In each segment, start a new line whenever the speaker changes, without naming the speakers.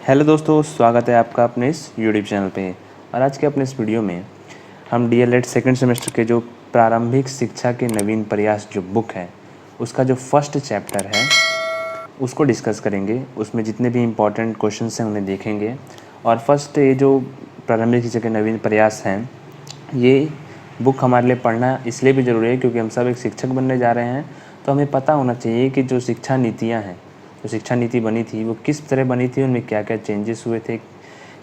Hello दोस्तों, स्वागत है आपका अपने इस यूट्यूब चैनल पे। और आज के अपने इस वीडियो में हम डीएलएड सेकंड सेमेस्टर के जो प्रारंभिक शिक्षा के नवीन प्रयास जो बुक है उसका जो फर्स्ट चैप्टर है उसको डिस्कस करेंगे। उसमें जितने भी इम्पोर्टेंट क्वेश्चंस हैं उन्हें देखेंगे। और फर्स्ट ये जो प्रारंभिक शिक्षा के नवीन प्रयास हैं, ये बुक हमारे लिए पढ़ना इसलिए भी ज़रूरी है क्योंकि हम सब एक शिक्षक बनने जा रहे हैं। तो हमें पता होना चाहिए कि जो शिक्षा नीतियाँ हैं, जो शिक्षा नीति बनी थी वो किस तरह बनी थी, उनमें क्या क्या चेंजेस हुए थे,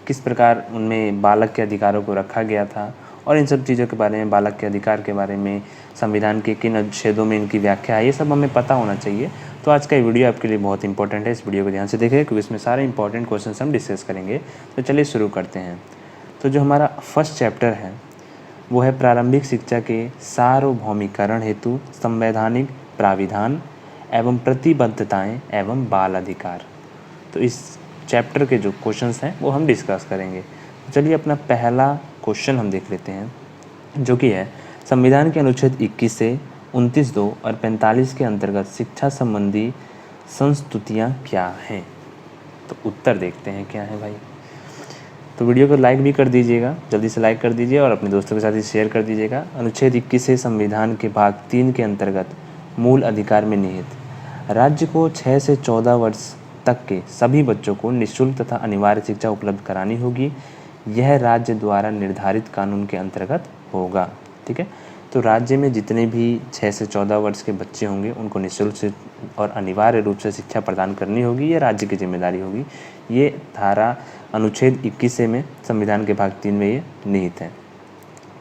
किस प्रकार उनमें बालक के अधिकारों को रखा गया था, और इन सब चीज़ों के बारे में, बालक के अधिकार के बारे में, संविधान के किन अनुच्छेदों में इनकी व्याख्या है, ये सब हमें पता होना चाहिए। तो आज का ये वीडियो आपके लिए बहुत इंपॉर्टेंट है। इस वीडियो को ध्यान से देखें क्योंकि इसमें सारे इंपॉर्टेंट क्वेश्चन हम डिस्कस करेंगे। तो चलिए शुरू करते हैं। तो जो हमारा फर्स्ट चैप्टर है वो है प्रारंभिक शिक्षा के सार्वभौमिकरण हेतु संवैधानिक प्राविधान एवं प्रतिबद्धताएं एवं बाल अधिकार। तो इस चैप्टर के जो क्वेश्चंस हैं वो हम डिस्कस करेंगे। तो चलिए अपना पहला क्वेश्चन हम देख लेते हैं, जो कि है संविधान के अनुच्छेद 21 से 29(2) और 45 के अंतर्गत शिक्षा संबंधी संस्तुतियाँ क्या हैं। तो उत्तर देखते हैं क्या है भाई। तो वीडियो को लाइक भी कर दीजिएगा, जल्दी से लाइक कर दीजिए और अपने दोस्तों के साथ ही शेयर कर दीजिएगा। अनुच्छेद 21 से संविधान के भाग 3 के अंतर्गत मूल अधिकार में निहित राज्य को 6 से 14 वर्ष तक के सभी बच्चों को निःशुल्क तथा अनिवार्य शिक्षा उपलब्ध करानी होगी। यह राज्य द्वारा निर्धारित कानून के अंतर्गत होगा। ठीक है, तो राज्य में जितने भी 6 से 14 वर्ष के बच्चे होंगे उनको निःशुल्क और अनिवार्य रूप से शिक्षा प्रदान करनी होगी। ये राज्य की जिम्मेदारी होगी। ये धारा अनुच्छेद 21 में संविधान के भाग 3 में ये निहित है।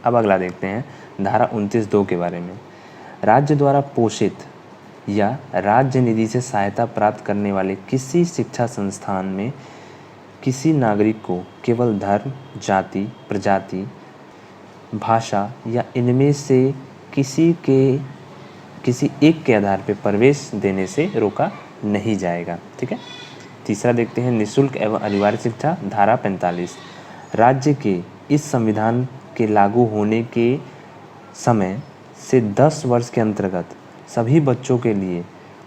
अब अगला देखते हैं धारा 29(2) के बारे में। राज्य द्वारा पोषित या राज्य निधि से सहायता प्राप्त करने वाले किसी शिक्षा संस्थान में किसी नागरिक को केवल धर्म, जाति, प्रजाति, भाषा या इनमें से किसी एक के आधार पर प्रवेश देने से रोका नहीं जाएगा। ठीक है, तीसरा देखते हैं निःशुल्क एवं अनिवार्य शिक्षा। धारा 45 राज्य के इस संविधान के लागू होने के समय से 10 वर्ष के अंतर्गत सभी बच्चों के लिए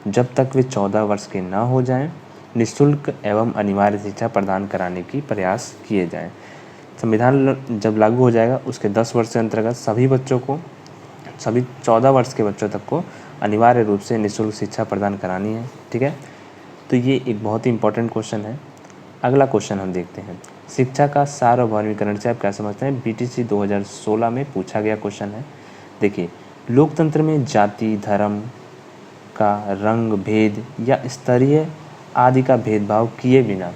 जब तक वे 14 वर्ष के न हो जाएं, निःशुल्क एवं अनिवार्य शिक्षा प्रदान कराने की प्रयास किए जाएं। संविधान जब लागू हो जाएगा उसके 10 वर्ष के अंतर्गत सभी बच्चों को, सभी 14 वर्ष के बच्चों तक को अनिवार्य रूप से निःशुल्क शिक्षा प्रदान करानी है। ठीक है, तो ये एक बहुत ही इंपॉर्टेंट क्वेश्चन है। अगला क्वेश्चन हम देखते हैं शिक्षा का सार्वभौमिकरण से आप क्या समझते हैं। बीटीसी 2016 में पूछा गया क्वेश्चन है। देखिए, लोकतंत्र में जाति, धर्म का, रंग भेद या स्तरीय आदि का भेदभाव किए बिना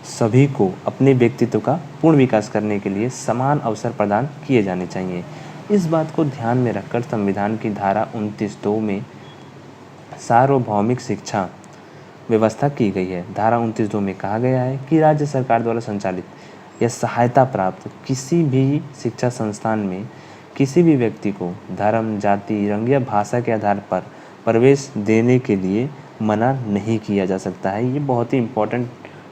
सभी को अपने व्यक्तित्व का पूर्ण विकास करने के लिए समान अवसर प्रदान किए जाने चाहिए। इस बात को ध्यान में रखकर संविधान की धारा 29(2) में सार्वभौमिक शिक्षा व्यवस्था की गई है। धारा 29(2) में कहा गया है कि राज्य सरकार द्वारा संचालित या सहायता प्राप्त किसी भी शिक्षा संस्थान में किसी भी व्यक्ति को धर्म, जाति, रंग या भाषा के आधार पर प्रवेश देने के लिए मना नहीं किया जा सकता है। ये बहुत ही इम्पोर्टेंट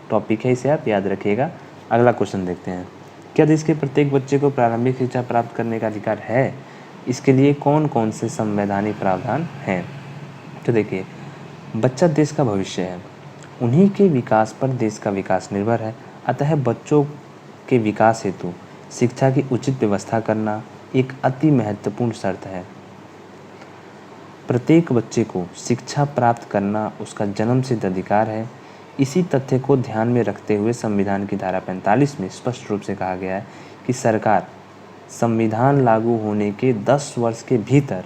टॉपिक है, इसे आप याद रखिएगा। अगला क्वेश्चन देखते हैं क्या देश के प्रत्येक बच्चे को प्रारंभिक शिक्षा प्राप्त करने का अधिकार है। इसके लिए कौन कौन से संवैधानिक प्रावधान हैं। तो देखिए, बच्चा देश का भविष्य है, उन्हीं के विकास पर देश का विकास निर्भर है। अतः बच्चों के विकास हेतु शिक्षा की उचित व्यवस्था करना एक अति महत्वपूर्ण शर्त है। प्रत्येक बच्चे को शिक्षा प्राप्त करना उसका जन्मसिद्ध अधिकार है। इसी तथ्य को ध्यान में रखते हुए संविधान की धारा 45 में स्पष्ट रूप से कहा गया है कि सरकार संविधान लागू होने के 10 वर्ष के भीतर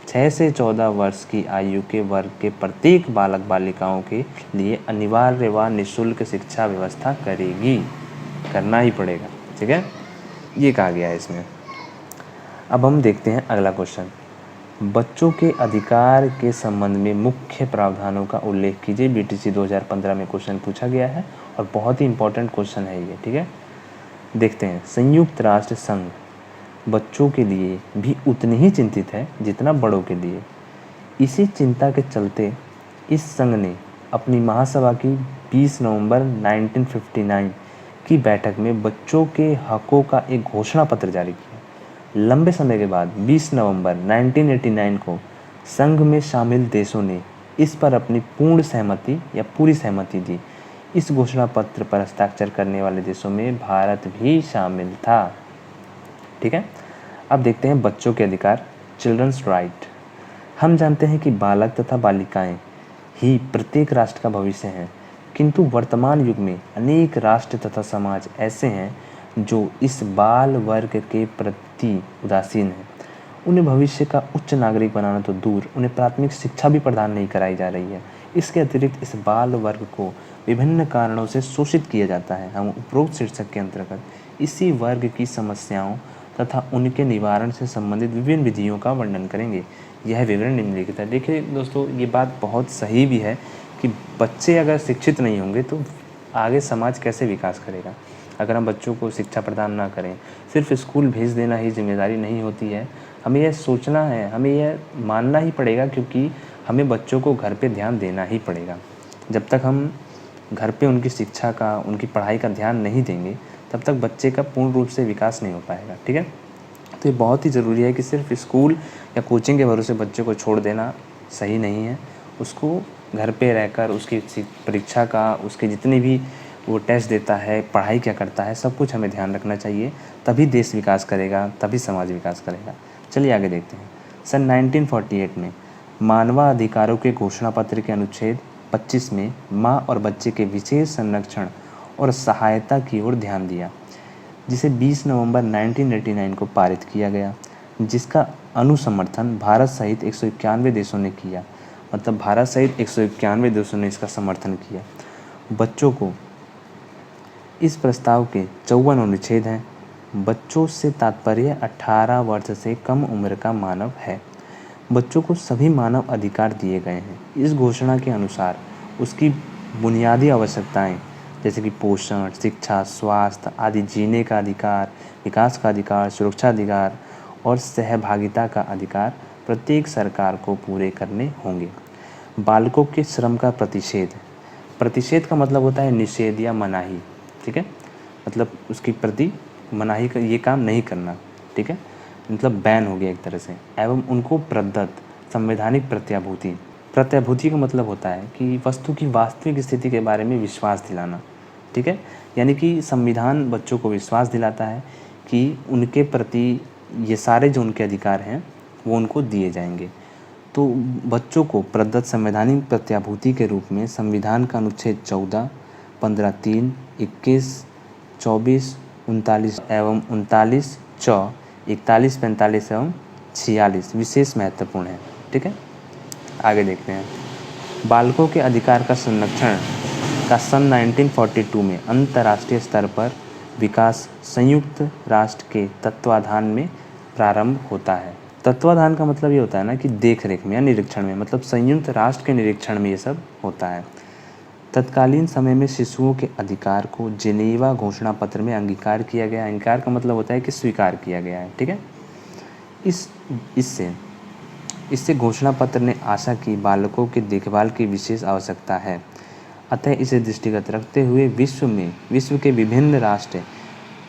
6 से 14 वर्ष की आयु के वर्ग के प्रत्येक बालक बालिकाओं के लिए अनिवार्य व निःशुल्क शिक्षा व्यवस्था करेगी। करना ही पड़ेगा। ठीक है, ये कहा गया है इसमें। अब हम देखते हैं अगला क्वेश्चन। बच्चों के अधिकार के संबंध में मुख्य प्रावधानों का उल्लेख कीजिए। बीटीसी 2015 में क्वेश्चन पूछा गया है और बहुत ही इंपॉर्टेंट क्वेश्चन है ये। ठीक है, देखते हैं। संयुक्त राष्ट्र संघ बच्चों के लिए भी उतनी ही चिंतित है जितना बड़ों के लिए। इसी चिंता के चलते इस संघ ने अपनी महासभा की 20 नवंबर 1959 की बैठक में बच्चों के हकों का एक घोषणा पत्र जारी किया। लंबे समय के बाद 20 नवंबर 1989 को संघ में शामिल देशों ने इस पर अपनी पूर्ण सहमति या पूरी सहमति दी। इस घोषणा पत्र पर हस्ताक्षर करने वाले देशों में भारत भी शामिल था। ठीक है, अब देखते हैं बच्चों के अधिकार, चिल्ड्रंस राइट। हम जानते हैं कि बालक तथा बालिकाएं ही प्रत्येक राष्ट्र का भविष्य हैं, किंतु वर्तमान युग में अनेक राष्ट्र तथा समाज ऐसे हैं जो इस बाल वर्ग के प्रति उदासीन हैं। उन्हें भविष्य का उच्च नागरिक बनाना तो दूर, उन्हें प्राथमिक शिक्षा भी प्रदान नहीं कराई जा रही है। इसके अतिरिक्त इस बाल वर्ग को विभिन्न कारणों से शोषित किया जाता है। हम उपरोक्त शीर्षक के अंतर्गत इसी वर्ग की समस्याओं तथा उनके निवारण से संबंधित विभिन्न विधियों का वर्णन करेंगे। यह विवरण निम्नलिखित है। देखिए दोस्तों, ये बात बहुत सही भी है कि बच्चे अगर शिक्षित नहीं होंगे तो आगे समाज कैसे विकास करेगा। अगर हम बच्चों को शिक्षा प्रदान ना करें, सिर्फ स्कूल भेज देना ही जिम्मेदारी नहीं होती है। हमें यह सोचना है, हमें यह मानना ही पड़ेगा, क्योंकि हमें बच्चों को घर पे ध्यान देना ही पड़ेगा। जब तक हम घर पे उनकी शिक्षा का, उनकी पढ़ाई का ध्यान नहीं देंगे, तब तक बच्चे का पूर्ण रूप से विकास नहीं हो पाएगा। ठीक है, तो ये बहुत ही ज़रूरी है कि सिर्फ स्कूल या कोचिंग के भरोसे बच्चे को छोड़ देना सही नहीं है। उसको घर पे रहकर उसकी परीक्षा का, उसके जितने भी वो टेस्ट देता है, पढ़ाई क्या करता है, सब कुछ हमें ध्यान रखना चाहिए। तभी देश विकास करेगा, तभी समाज विकास करेगा। चलिए आगे देखते हैं। सन 1948 में मानवाधिकारों के घोषणा पत्र के अनुच्छेद 25 में माँ और बच्चे के विशेष संरक्षण और सहायता की ओर ध्यान दिया, जिसे 20 नवंबर 1989 को पारित किया गया, जिसका अनुसमर्थन भारत सहित 191 देशों ने किया। मतलब भारत सहित 191 देशों ने इसका समर्थन किया। बच्चों को इस प्रस्ताव के 54 अनुच्छेद हैं। बच्चों से तात्पर्य 18 वर्ष से कम उम्र का मानव है। बच्चों को सभी मानव अधिकार दिए गए हैं। इस घोषणा के अनुसार उसकी बुनियादी आवश्यकताएं जैसे कि पोषण, शिक्षा, स्वास्थ्य आदि, जीने का अधिकार, विकास का अधिकार, सुरक्षा अधिकार और सहभागिता का अधिकार प्रत्येक सरकार को पूरे करने होंगे। बालकों के श्रम का प्रतिषेध। प्रतिषेध का मतलब होता है निषेध या मनाही। ठीक है, मतलब उसकी प्रति मनाही का, ये काम नहीं करना। ठीक है, मतलब बैन हो गया एक तरह से। एवं उनको प्रदत्त संवैधानिक प्रत्याभूति। प्रत्याभूति का मतलब होता है कि वस्तु की वास्तविक स्थिति के बारे में विश्वास दिलाना। ठीक है, यानी कि संविधान बच्चों को विश्वास दिलाता है कि उनके प्रति ये सारे जो उनके अधिकार हैं वो उनको दिए जाएंगे। तो बच्चों को प्रदत्त संवैधानिक प्रत्याभूति के रूप में संविधान का अनुच्छेद 14, 15, 3, 21, 24, 39 एवं 39, 41, 45 एवं 46 विशेष महत्वपूर्ण है। ठीक है, आगे देखते हैं। बालकों के अधिकार का संरक्षण का सन 1942 में अंतर्राष्ट्रीय स्तर पर विकास संयुक्त राष्ट्र के तत्वाधान में प्रारंभ होता है। तत्वाधान का मतलब ये होता है ना कि देख रेख में या निरीक्षण में, मतलब संयुक्त राष्ट्र के निरीक्षण में ये सब होता है। तत्कालीन समय में शिशुओं के अधिकार को जिनेवा घोषणा पत्र में अंगीकार किया गया। अंगीकार का मतलब होता है कि स्वीकार किया गया है। ठीक है, इससे घोषणा पत्र ने आशा की बालकों की देखभाल की विशेष आवश्यकता है। अतः इसे दृष्टिगत रखते हुए विश्व के विभिन्न राष्ट्र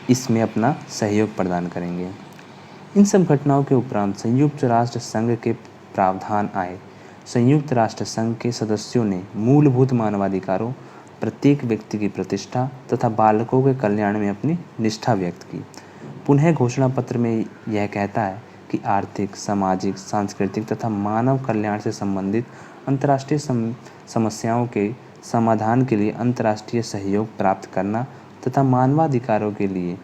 इसमें अपना सहयोग प्रदान करेंगे। इन सब घटनाओं के उपरांत संयुक्त राष्ट्र संघ के प्रावधान आए। संयुक्त राष्ट्र संघ के सदस्यों ने मूलभूत मानवाधिकारों, प्रत्येक व्यक्ति की प्रतिष्ठा तथा बालकों के कल्याण में अपनी निष्ठा व्यक्त की। पुनः घोषणा पत्र में यह कहता है कि आर्थिक, सामाजिक, सांस्कृतिक तथा मानव कल्याण से संबंधित अंतर्राष्ट्रीय समस्याओं के समाधान के लिए अंतर्राष्ट्रीय सहयोग प्राप्त करना तथा मानवाधिकारों के लिए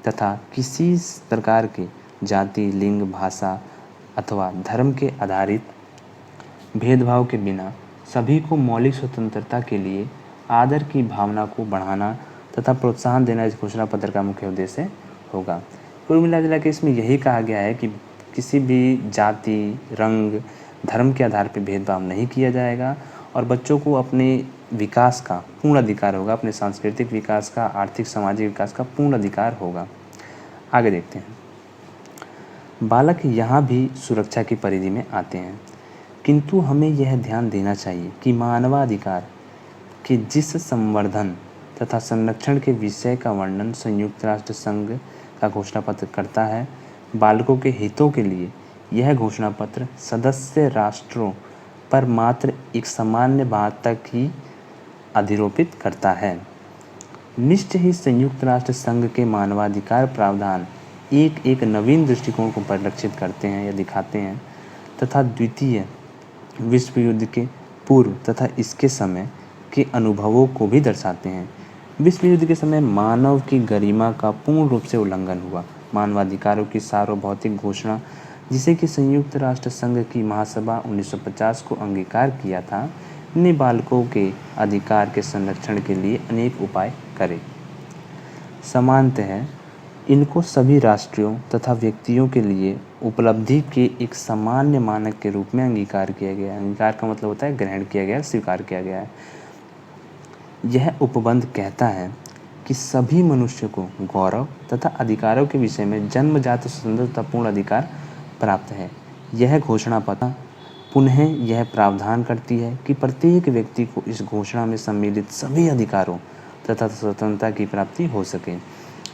तथा किसी प्रकार के जाति, लिंग, भाषा अथवा धर्म के आधारित भेदभाव के बिना सभी को मौलिक स्वतंत्रता के लिए आदर की भावना को बढ़ाना तथा प्रोत्साहन देना इस घोषणा पत्र का मुख्य उद्देश्य होगा। कुल मिला के इसमें यही कहा गया है कि किसी भी जाति, रंग, धर्म के आधार पर भेदभाव नहीं किया जाएगा और बच्चों को अपने विकास का पूर्ण अधिकार होगा, अपने सांस्कृतिक विकास का, आर्थिक सामाजिक विकास का पूर्ण अधिकार होगा। आगे देखते हैं। बालक यहाँ भी सुरक्षा की परिधि में आते हैं, किंतु हमें यह ध्यान देना चाहिए कि मानवाधिकार के जिस संवर्धन तथा संरक्षण के विषय का वर्णन संयुक्त राष्ट्र संघ का घोषणा पत्र करता है, बालकों के हितों के लिए यह घोषणा पत्र सदस्य राष्ट्रों पर मात्र एक सामान्य बात तक ही अधिरोपित करता है। निश्चय ही संयुक्त राष्ट्र संघ के मानवाधिकार प्रावधान एक एक नवीन दृष्टिकोण को परिलक्षित करते हैं या दिखाते हैं तथा द्वितीय विश्व युद्ध के पूर्व तथा इसके समय के अनुभवों को भी दर्शाते हैं। विश्व युद्ध के समय मानव की गरिमा का पूर्ण रूप से उल्लंघन हुआ। मानवाधिकारों की सार्वभौतिक घोषणा, जिसे कि संयुक्त राष्ट्र संघ की महासभा 1950 को अंगीकार किया था, ने बालकों के अधिकार के संरक्षण के लिए अनेक उपाय करे। समानतः इनको सभी राष्ट्रों तथा व्यक्तियों के लिए उपलब्धि के एक सामान्य मानक के रूप में अंगीकार किया गया। अंगीकार का मतलब होता है ग्रहण किया गया, स्वीकार किया गया है। यह उपबंध कहता है कि सभी मनुष्य को गौरव तथा अधिकारों के विषय में जन्मजात स्वतंत्रतापूर्ण अधिकार प्राप्त है। यह घोषणा पत्र पुनः यह प्रावधान करती है कि प्रत्येक व्यक्ति को इस घोषणा में सम्मिलित सभी अधिकारों तथा स्वतंत्रता की प्राप्ति हो सके।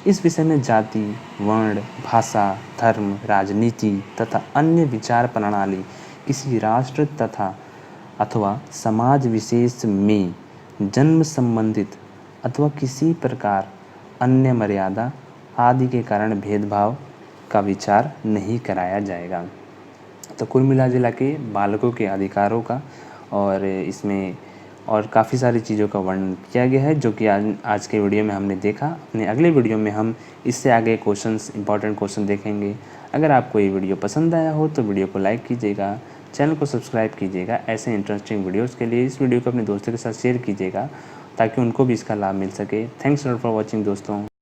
इस विषय में जाति, वर्ण, भाषा, धर्म, राजनीति तथा अन्य विचार प्रणाली किसी राष्ट्र तथा अथवा समाज विशेष में जन्म संबंधित अथवा किसी प्रकार अन्य मर्यादा आदि के कारण भेदभाव का विचार नहीं कराया जाएगा। तो कुल मिला जुला के बालकों के अधिकारों का और इसमें और काफ़ी सारी चीज़ों का वर्णन किया गया है, जो कि आज के वीडियो में हमने देखा। अपने अगले वीडियो में हम इससे आगे क्वेश्चंस, इंपॉर्टेंट क्वेश्चन देखेंगे। अगर आपको ये वीडियो पसंद आया हो तो वीडियो को लाइक कीजिएगा, चैनल को सब्सक्राइब कीजिएगा। ऐसे इंटरेस्टिंग वीडियोज़ के लिए इस वीडियो को अपने दोस्तों के साथ शेयर कीजिएगा ताकि उनको भी इसका लाभ मिल सके। थैंक्स फॉर वॉचिंग दोस्तों।